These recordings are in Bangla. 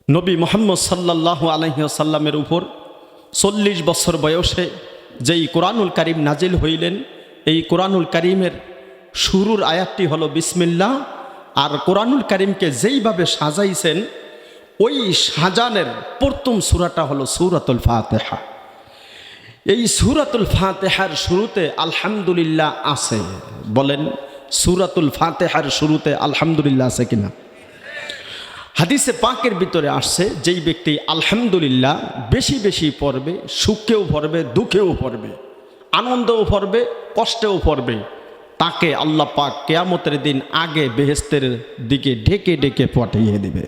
নবী মুহাম্মদ সাল্লাল্লাহু আলাইহি ওয়াসাল্লামের উপর ৪০ বছর বয়সে যেই কোরআনুল কারীম নাজিল হইলেন, এই কোরআনুল কারীমের শুরুর আয়াতটি হলো বিসমিল্লাহ। আর কোরআনুল কারীমকে যেইভাবে সাজাইছেন ওই সাজানের প্রথম সূরাটা হলো সূরাতুল ফাতিহা। এই সূরাতুল ফাতিহার শুরুতে আলহামদুলিল্লাহ আছে। বলেন, সূরাতুল ফাতিহার শুরুতে আলহামদুলিল্লাহ আছে কিনা? হাদিসে পাকের ভিতরে আসছে, যেই ব্যক্তি আলহামদুলিল্লাহ বেশি বেশি পড়বে, সুখেও পড়বে, দুঃখেও পড়বে, আনন্দেও পড়বে, কষ্টেও পড়বে, তাকে আল্লাহ পাক কিয়ামতের দিন আগে বেহেশতের দিকে ঢেকে ঢেকে পাঠিয়ে দিবে।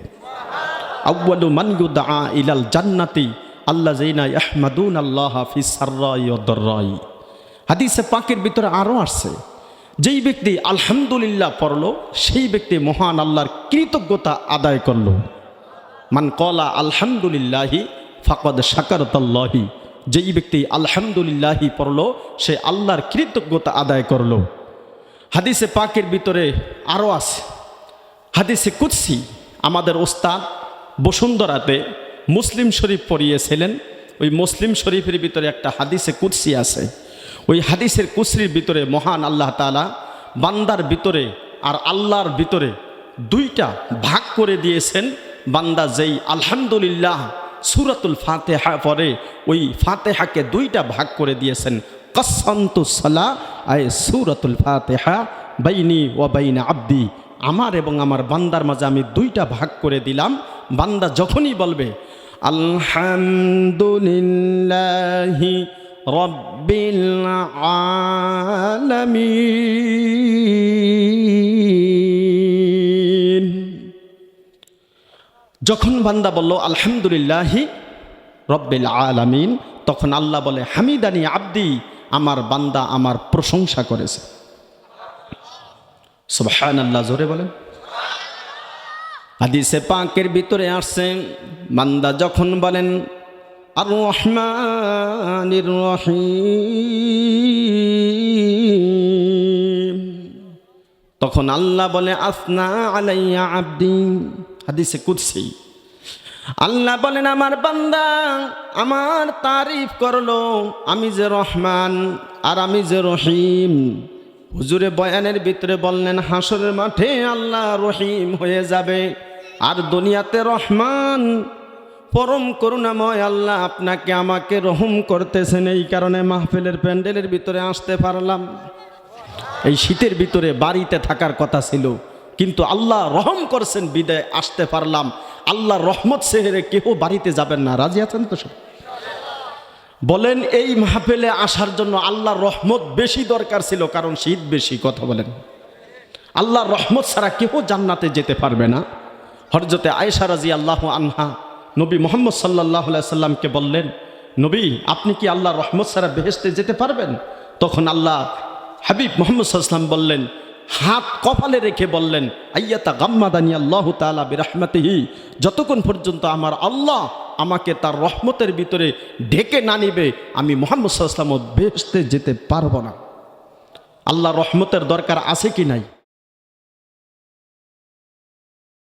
আউয়ালু মান ইউদআ ইলাল জান্নাতি আল্লাযিনা ইয়াহমাদুনা আল্লাহ ফিস সাররাই ওয়াদ দাররাই। হাদিসে পাকের ভিতরে আরও আসছে, যেই ব্যক্তি আলহামদুলিল্লাহ পড়ল সেই ব্যক্তি মহান আল্লাহর কৃতজ্ঞতা আদায় করল। মান ক্বালা আলহামদুলিল্লাহি ফাকাদ শাকারাতাল্লাহি। যেই ব্যক্তি আলহামদুলিল্লাহি পড়ল সে আল্লাহর কৃতজ্ঞতা আদায় করল। হাদিসে পাকের ভিতরে আরও আছে, হাদিসে কুদসি আমাদের ওস্তাদ বসুন্ধরাতে মুসলিম শরীফ পড়িয়েছিলেন। ওই মুসলিম শরীফের ভিতরে একটা হাদিসে কুদসি আছে। ওই হাদিসের কুদসির ভিতরে মহান আল্লাহ তাআলা বান্দার ভিতরে আর আল্লাহর ভিতরে দুইটা ভাগ করে দিয়েছেন। বান্দা যেই আলহামদুলিল্লাহ সূরাতুল ফাতিহা পড়ে ওই ফাতিহাকে দুইটা ভাগ করে দিয়েছেন। কাসসামতুস সালাহ আয় সূরাতুল ফাতিহা বাইনি ওয়া বাইনা আবদি। আমার এবং আমার বান্দার মাঝে আমি দুইটা ভাগ করে দিলাম। বান্দা যখনই বলবে আলহামদুলিল্লাহি রব্বিল আলামিন, যখন বান্দা বলল আলহামদুলিল্লাহি রব্বিল আলামিন, তখন আল্লাহ বলে হামিদানি আব্দি, আমার বান্দা আমার প্রশংসা করেছে। সুবহানাল্লাহ, জোরে বলেন। হাদিসে পাকের ভিতরে আসছে, বান্দা যখন বলেন আর রহমানির রহিম, তখন আল্লাহ বলে আসনা আলাইয়া আব্দি। হাদিসে কুদসি আল্লাহ বলেন আমার বান্দা আমার তারিফ করলো, আমি যে রহমান আর আমি যে রহিম। হুজুরে বয়ানের ভিতরে বললেন হাসরের মাঠে আল্লাহ রহিম হয়ে যাবে আর দুনিয়াতে রহমান। পরম করুণাময় আল্লাহ আপনাকে আমাকে রহম করতেছেন, এই কারণে মাহফিলের প্যান্ডেলের ভিতরে আসতে পারলাম। এই শীতের ভিতরে বাড়িতে থাকার কথা ছিল, কিন্তু আল্লাহ রহম করছেন বিদায় আসতে পারলাম। আল্লাহ রহমত সেহেরে কেউ বাড়িতে যাবেন না, রাজি আছেন তো সব? বলেন, এই মাহফিলে আসার জন্য আল্লাহর রহমত বেশি দরকার ছিল, কারণ শীত বেশি। কথা বলেন, আল্লাহর রহমত ছাড়া কেউ জান্নাতে যেতে পারবে না। হযরতে আয়েশা রাদিয়াল্লাহু আনহা নবী মুহাম্মদ সাল্লাল্লাহু আলাইহি সাল্লামকে বললেন, নবী আপনি কি আল্লাহর রহমত ছাড়া বেহেশতে যেতে পারবেন? তখন আল্লাহ হাবিব মুহাম্মদ সাল্লাল্লাহু আলাইহি সাল্লাম বললেন, হাত কপালে রেখে বললেন আইয়াতা গাম্মাদানি আল্লাহু তাআলা বিরহমাতিহি, যতক্ষণ পর্যন্ত আমার আল্লাহ আমাকে তার রহমতের ভিতরে ঢেকে না নিবে আমি মুহাম্মদ সাল্লাল্লাহু আলাইহি সাল্লাম বেহেশতে যেতে পারবো না। আল্লাহ রহমতের দরকার আছে কি নাই?